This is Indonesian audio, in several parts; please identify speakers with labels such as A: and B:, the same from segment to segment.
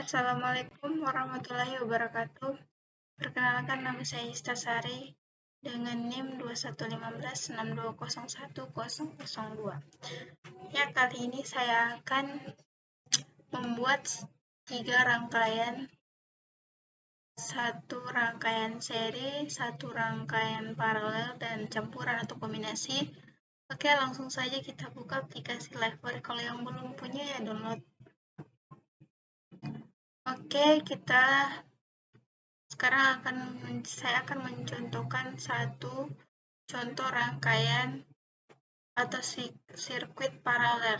A: Assalamualaikum warahmatullahi wabarakatuh. Perkenalkan, nama saya Istasari dengan NIM 211562010002. Ya, kali ini saya akan membuat 3 rangkaian, satu rangkaian seri, satu rangkaian paralel, dan campuran atau kombinasi. Oke, langsung saja kita buka aplikasi Livework. Kalau yang belum punya ya download. Oke, sekarang saya akan mencontohkan satu contoh rangkaian atau sirkuit paralel,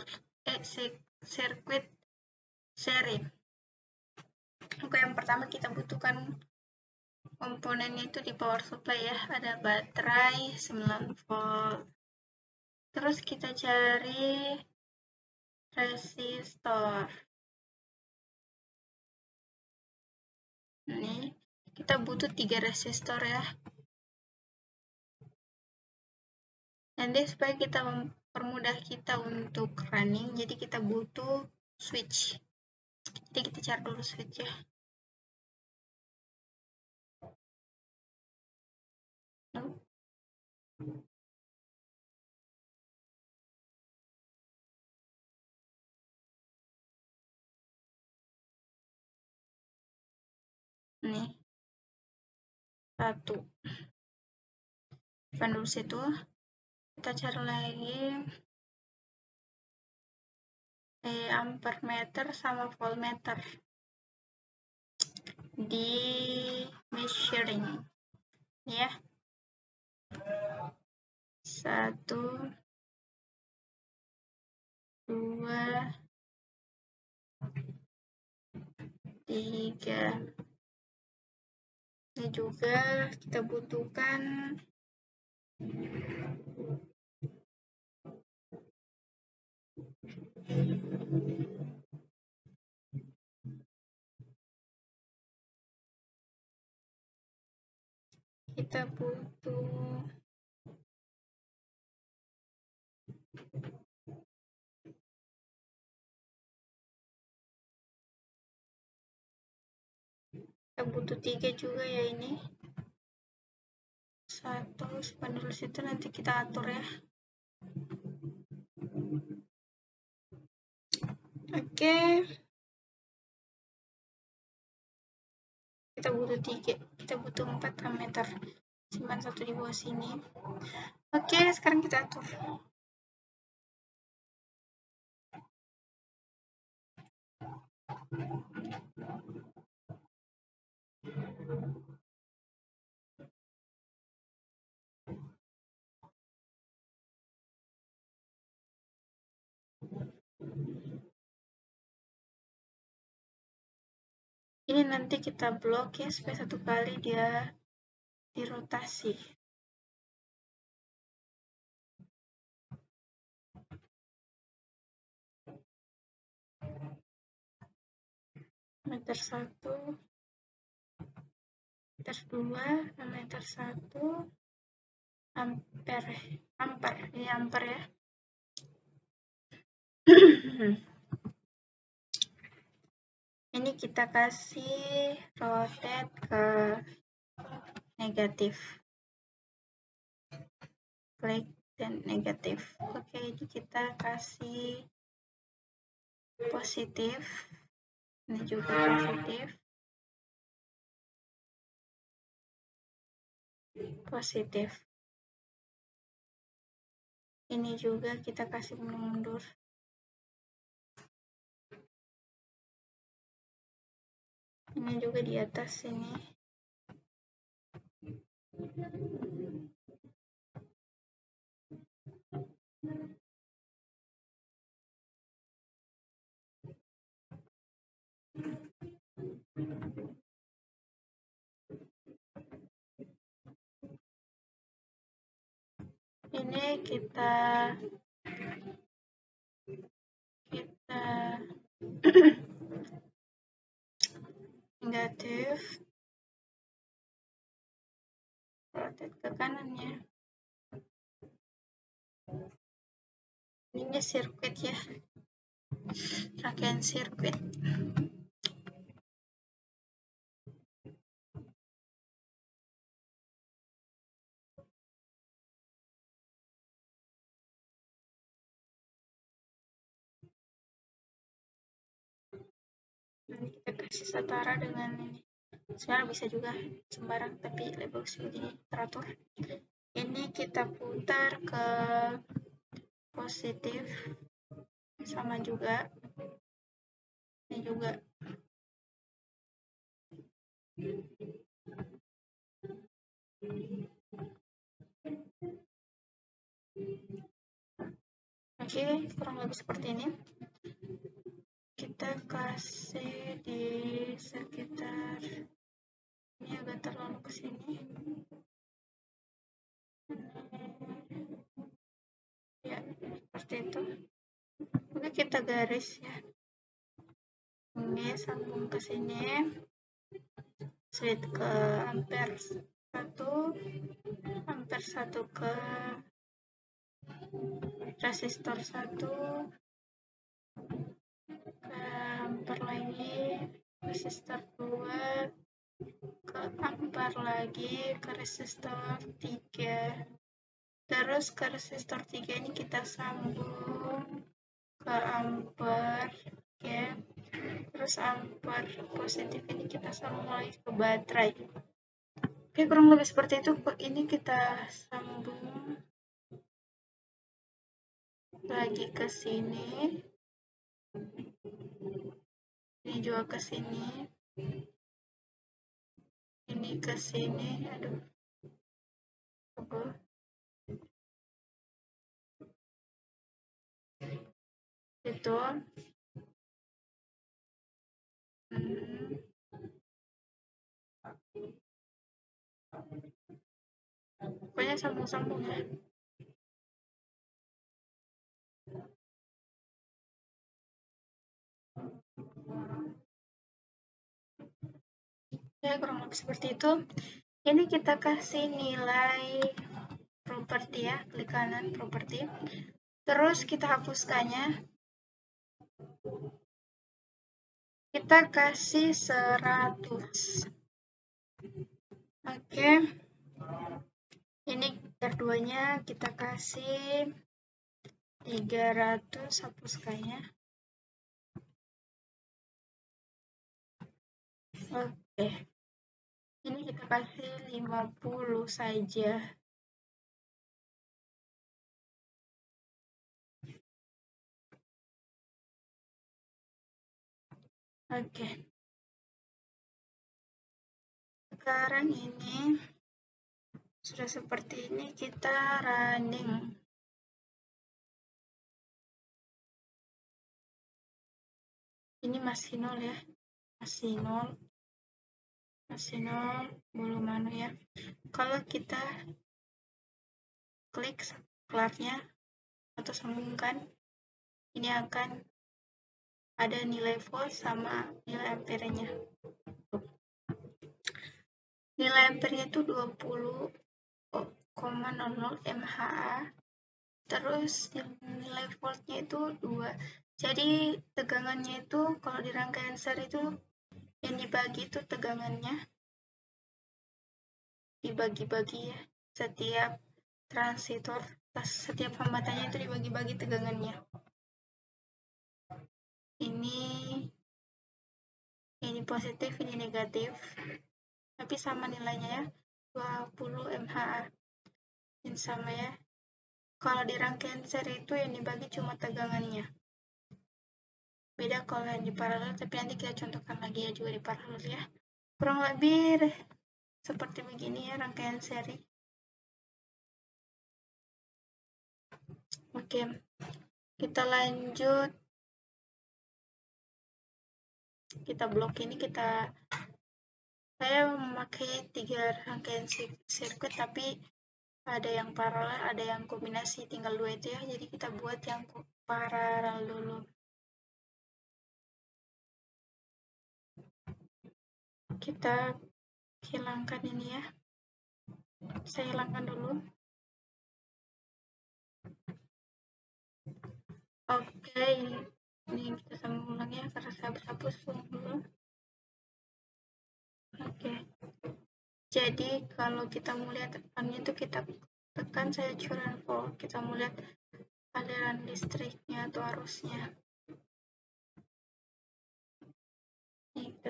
A: sirkuit seri. Oke, yang pertama kita butuhkan komponennya itu di power supply ya, ada baterai 9 volt. Terus kita cari resistor. Ini kita butuh 3 resistor ya. Nanti supaya kita mempermudah kita untuk running, jadi kita butuh switch. Jadi kita cari dulu switch ya. Nih, satu. Dulu situ, kita cari lagi ampere meter sama voltmeter di measuring ya. 1, 2, 3. Ini juga kita butuhkan kita butuh 3 juga ya ini. 1, dulu situ nanti kita atur ya. Oke. Kita butuh 3, kita butuh 4 ammeter. Simpan satu di bawah sini. Oke, sekarang kita atur. Ini nanti kita blok ya, supaya satu kali dia dirotasi. Meter 1, meter 2, meter 1, ampere, ini ampere ya. Ini kita kasih rotate ke negatif, klik dan negatif. Oke, ini kita kasih positif, ini juga positif. Ini juga kita kasih mundur. Ini juga di atas sini. Ini kita negatif, rotate ke kanannya. Ini sirkuit ya, rangkaian sirkuit. Nanti kita kasih setara dengan ini. Sebenarnya bisa juga sembarang, tapi lebih bagus begini teratur. Ini kita putar ke positif, sama juga. Ini juga. Oke, kurang lebih seperti ini. Kita kasih di sekitar, ini agak terlalu ke sini. Ya, seperti itu. Oke, kita garis ya. Ini sambung ke sini. Switch ke ampere 1, ampere 1 ke resistor 1, ke ampere lagi, resistor 2, ke ampere lagi, ke resistor 3. Terus ke resistor 3 ini kita sambung ke ampere, ya. Terus ampere positif ini kita sambung lagi ke baterai. Oke, kurang lebih seperti itu. Ini kita sambung lagi ke sini. Ini juga ke sini. Ini ke sini. Aduh. Tunggu. Itu. Pokoknya sambung-sambung ya. Ya, kurang lebih seperti itu. Ini kita kasih nilai properti ya, klik kanan properti. Terus kita hapuskannya. Kita kasih 100. Oke. Ini keduanya kita kasih 300, hapuskannya. Oke. Ini kita kasih 50 saja. Oke. Sekarang ini sudah seperti ini, kita running. Ini masih 0 ya. Masih 0. Masih 0, belum anu ya. Kalau kita klik saklarnya atau sambungkan, ini akan ada nilai volt sama nilai amperenya. Nilai ampernya itu 20,00 mHa. Terus nilai voltnya itu 2. Jadi tegangannya itu kalau di rangkaian seri itu yang dibagi itu tegangannya dibagi-bagi ya. Setiap transistor, setiap hambatannya itu dibagi-bagi tegangannya. Ini positif, ini negatif. Tapi sama nilainya ya. 20 mHa. Ini sama ya. Kalau di rangkaian seri itu yang dibagi cuma tegangannya. Beda kalau yang di paralel, tapi nanti kita contohkan lagi ya juga di paralel ya. Kurang lebih seperti begini ya rangkaian seri. Oke, kita lanjut. Kita blok ini, saya memakai 3 rangkaian sirkuit, tapi ada yang paralel, ada yang kombinasi, tinggal 2 itu ya. Jadi kita buat yang paralel dulu. Kita hilangkan ini ya. Saya hilangkan dulu. Oke, ini kita sambung ulang ya, karena saya hapus dulu. Oke. Jadi kalau kita mau lihat depannya itu kita tekan saturan volt, kita mau lihat aliran listriknya atau arusnya.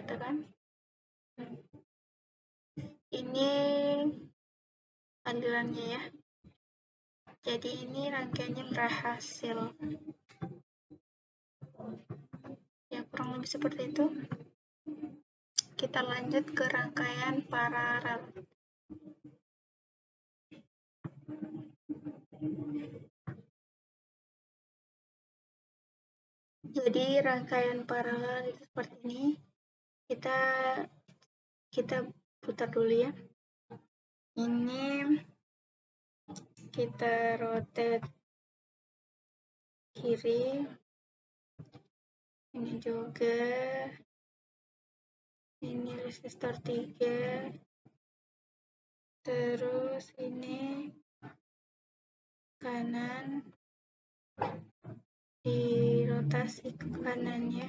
A: katakan. Ini alirannya ya. Jadi ini rangkaiannya berhasil. Ya, kurang lebih seperti itu. Kita lanjut ke rangkaian paralel. Jadi rangkaian paralel itu seperti ini. Kita putar dulu ya. Ini kita rotate kiri. Ini juga. Ini resistor 3. Terus ini kanan. Dirotasi ke kanan ya.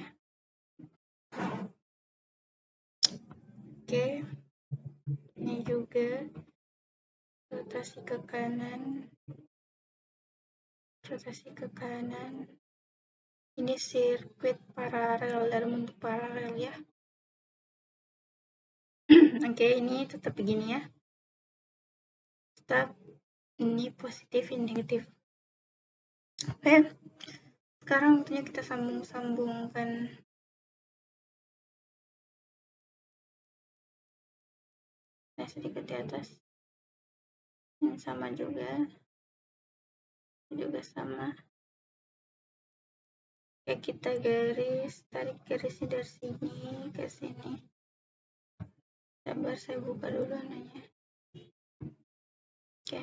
A: Oke. Ini juga rotasi ke kanan. Rotasi ke kanan. Ini sirkuit paralel dalam bentuk paralel ya. Oke, ini tetap begini ya. Tetap ini positif, ini negatif. Oke. Sekarang waktunya kita sambung-sambungkan. Nah, sedikit di atas. Ini sama juga. Ini juga sama. Oke, kita tarik garisnya dari sini ke sini. Sabar, saya buka dulu nanya. Oke.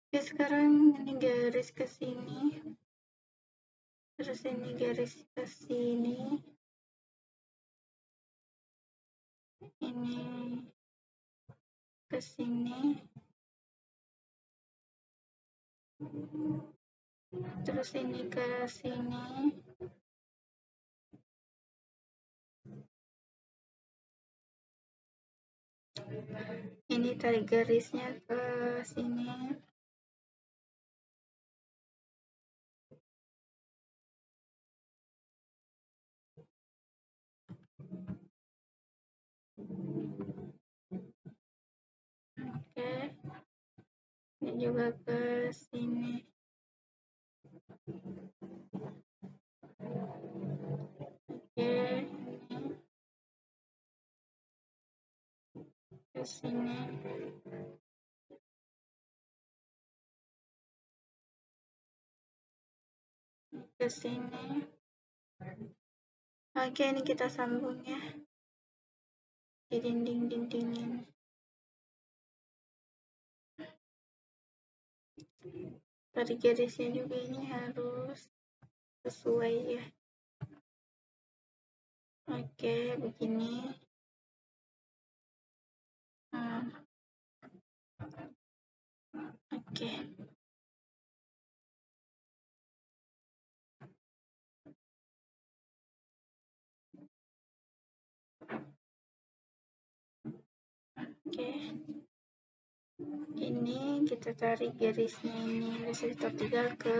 A: Oke, sekarang ini garis ke sini. Terus ini garis ke sini. Ini ke sini. Terus ini ke sini. Ini tarik garisnya ke sini. Oke. Ini juga ke sini. Oke, ini ke sini. Ke sini. Oke, ini kita sambung ya di dinding-dinding ini. Tarik garisnya juga ini harus sesuai ya. Oke, begini. Oke. Oke. Ini kita tarik garisnya ini resistor 3 ke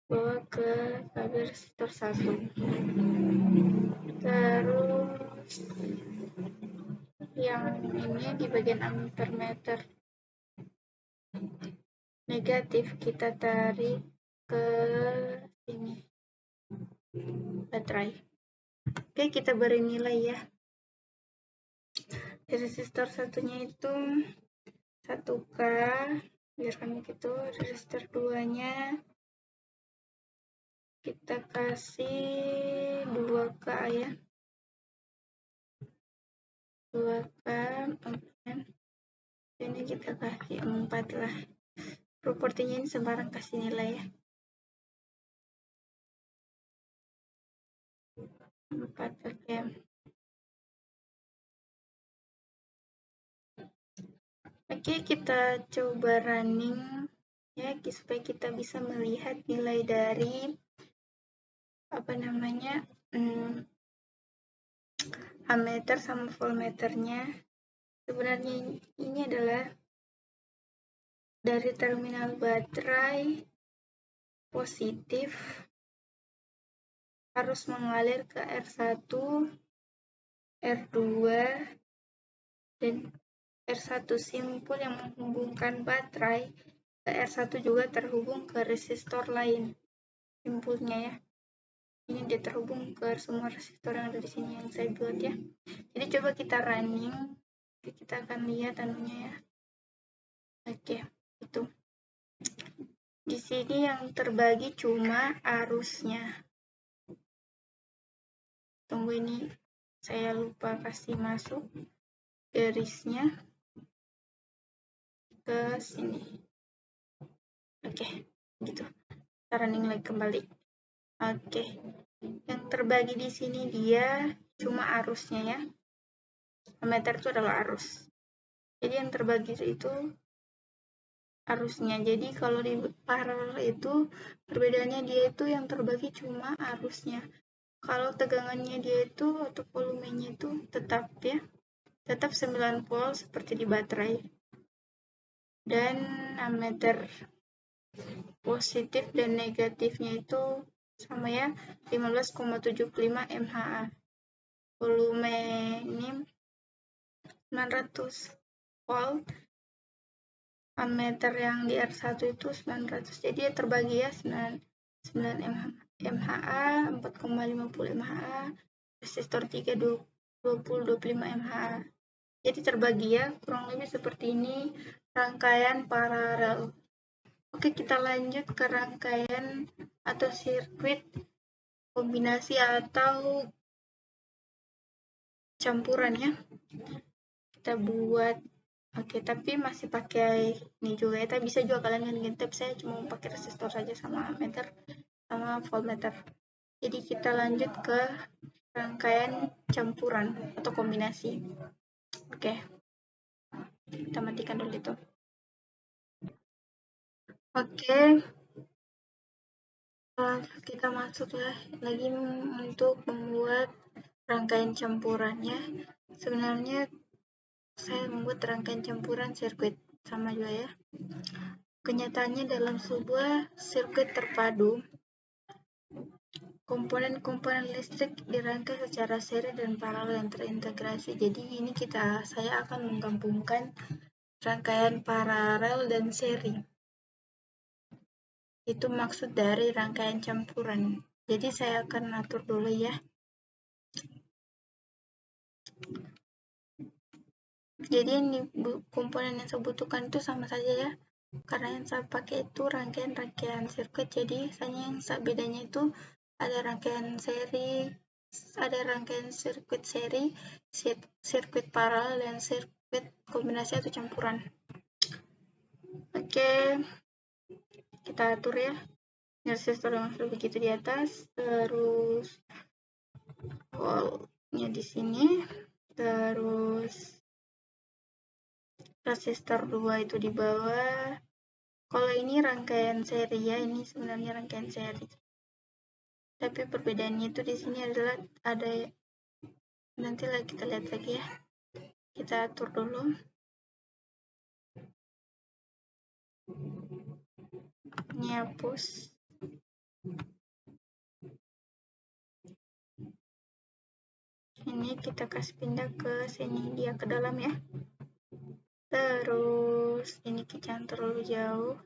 A: bawah ke resistor 1. Terus yang ini di bagian ampermeter negatif kita tarik ke sini baterai. Oke, kita beri nilai ya. Resistor satunya itu 1K, biarkan begitu. Resistor 2-nya kita kasih 2K ya. 2K, ini kita kasih 4 lah. Propertinya ini sembarang kasih nilai ya. 4, oke. Oke, kita coba running ya, supaya kita bisa melihat nilai dari ammeter sama voltmeternya. Sebenarnya ini adalah dari terminal baterai positif arus mengalir ke R1, R2, dan R1. Simpul yang menghubungkan baterai ke R1 juga terhubung ke resistor lain. Simpulnya ya. Ini dia terhubung ke semua resistor yang ada di sini yang saya buat ya. Jadi coba kita running. Kita akan lihat anunya ya. Oke, itu. Di sini yang terbagi cuma arusnya. Tunggu, ini saya lupa kasih masuk garisnya ke sini. Oke, gitu. Kita running lagi kembali. Oke. Yang terbagi di sini dia cuma arusnya ya. Ammeter itu adalah arus. Jadi yang terbagi itu arusnya. Jadi kalau di paralel itu perbedaannya dia itu yang terbagi cuma arusnya. Kalau tegangannya dia itu atau volumenya itu tetap ya. Tetap 9 volt seperti di baterai. Dan ammeter positif dan negatifnya itu sama ya, 15,75 mHa. Volume ini 900 volt. Ammeter yang di R1 itu 900. Jadi ya terbagi ya 9 mHa, 4,50 mHa, resistor 3 20-25 mHa. Jadi terbagi ya, kurang lebih seperti ini rangkaian paralel. Oke, kita lanjut ke rangkaian atau sirkuit kombinasi atau campuran ya. Kita buat, oke, tapi masih pakai ini juga ya. Tapi bisa juga kalian ganti, tapi saya cuma pakai resistor saja sama ammeter sama voltmeter. Jadi kita lanjut ke rangkaian campuran atau kombinasi. Oke, kita matikan dulu itu. Oke, kita masuk lagi untuk membuat rangkaian campurannya. Sebenarnya saya membuat rangkaian campuran sirkuit sama juga ya. Kenyataannya dalam sebuah sirkuit terpadu, komponen-komponen listrik dirangkai secara seri dan paralel yang terintegrasi. Jadi ini saya akan menggabungkan rangkaian paralel dan seri. Itu maksud dari rangkaian campuran. Jadi saya akan atur dulu ya. Jadi ini komponen yang saya butuhkan itu sama saja ya. Karena yang saya pakai itu rangkaian sirkuit. Jadi yang bedanya itu ada rangkaian seri, ada rangkaian sirkuit seri, sirkuit paralel, dan sirkuit kombinasi atau campuran. Oke, kita atur ya. Resistor yang begitu di atas, terus voltnya di sini, terus resistor 2 itu di bawah. Kalau ini rangkaian seri ya, ini sebenarnya rangkaian seri. Tapi perbedaannya itu di sini adalah ada, nanti kita lihat lagi ya. Kita atur dulu. Ini hapus. Ini kita kasih pindah ke sini, dia ke dalam ya. Terus ini jangan terlalu jauh.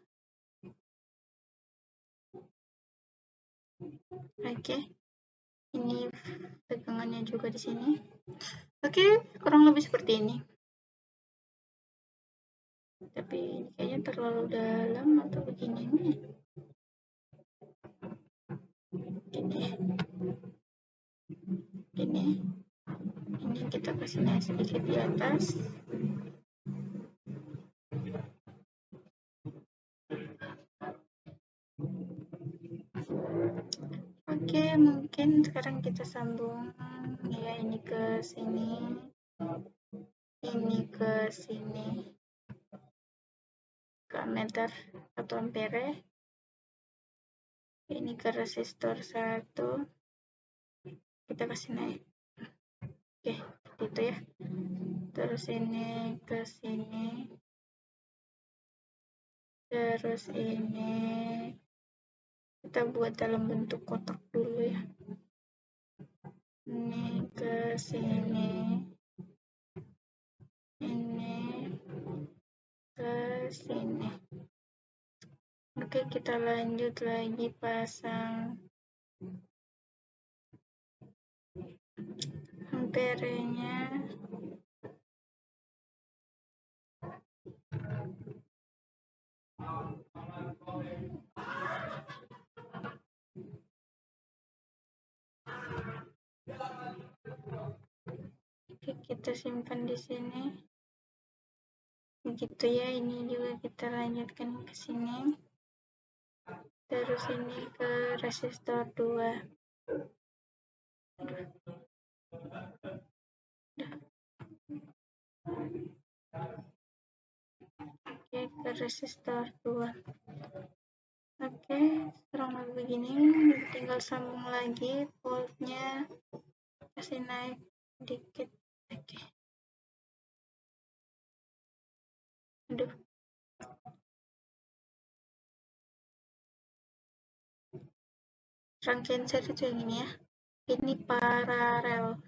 A: Oke. Ini tegangannya juga di sini. Oke, kurang lebih seperti ini. Tapi kayaknya terlalu dalam atau begini nih. Ini kita kasih naik sedikit di atas. Oke, mungkin sekarang kita sambung ya, ini ke sini, ini ke sini, ke ammeter atau ampere, ini ke resistor 1, kita kasih naik. Oke, gitu ya. Terus ini ke sini, terus ini kita buat dalam bentuk kotak dulu ya. sini, ini ke sini. Oke, kita lanjut lagi pasang amperenya. Oke, kita simpan di sini. Begitu ya, ini juga kita lanjutkan ke sini. Terus ini ke resistor 2. Oke, ke resistor 2. Oke, kurang lebih begini. Tinggal sambung lagi voltnya, kasih naik dikit. Oke. Aduh. Rangkaian seri itu yang ini ya. Ini paralel.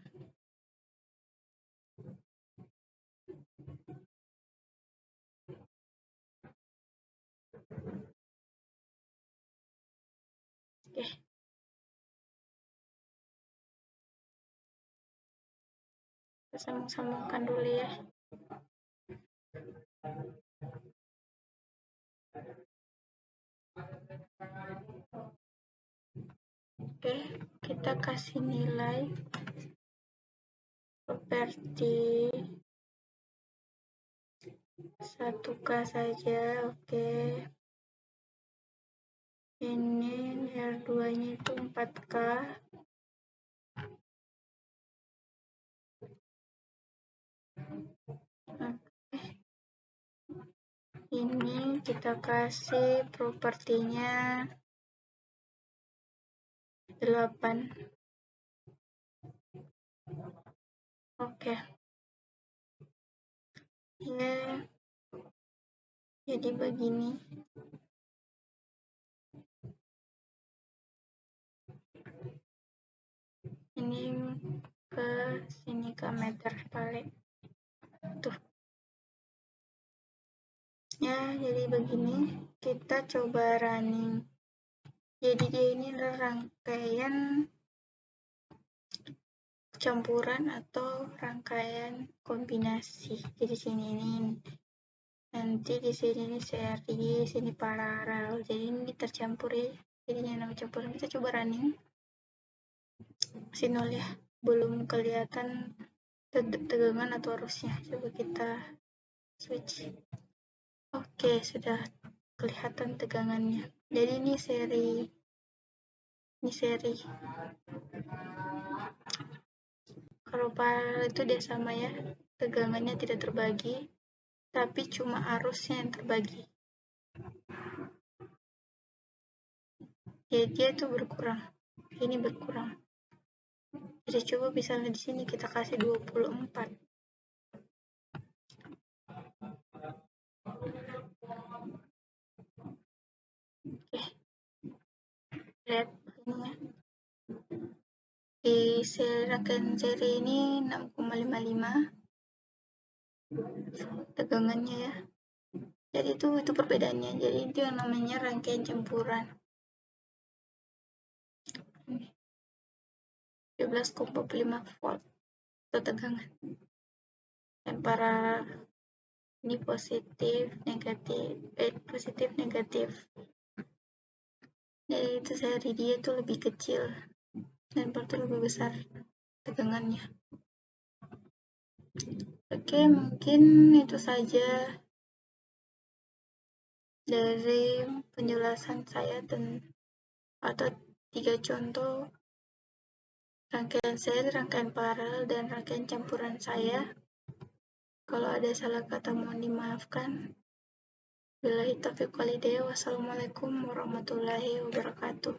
A: Oke. Kita sambung-sambungkan dulu ya. Oke, kita kasih nilai properti 1K saja. Oke. Ini R2-nya itu 4K. Oke. Ini kita kasih propertinya 8. Oke. Ya. Jadi begini. Ini ke sini ke meter balik. Tuh. Ya, jadi begini. Kita coba running. Jadi dia ini adalah rangkaian campuran atau rangkaian kombinasi. Jadi sini ini nanti di sini ini seri, sini paralel. Jadi ini tercampur ya. Jadi ini nama campuran. Kita coba running. Masih 0 ya. Belum kelihatan tegangan atau arusnya. Coba kita switch. Oke, sudah kelihatan tegangannya. Jadi ini seri. Ini seri. Kalau paralel itu dia sama ya, tegangannya tidak terbagi, tapi cuma arusnya yang terbagi. Jadi dia itu berkurang, ini berkurang. Jadi coba misalnya di sini kita kasih 24. Oke, lihat ini ya. Di rangkaian seri ini 6,55 tegangannya ya. Jadi itu perbedaannya. Jadi itu yang namanya rangkaian campuran. 12,45 volt atau tegangan. Dan para ini positif, negatif. Jadi itu seri dia itu lebih kecil dan part lebih besar tegangannya. Oke, mungkin itu saja dari penjelasan saya atau 3 contoh rangkaian seri, rangkaian paralel, dan rangkaian campuran saya. Kalau ada salah kata mohon dimaafkan. Billahi taufiq wal hidayah. Wassalamualaikum warahmatullahi wabarakatuh.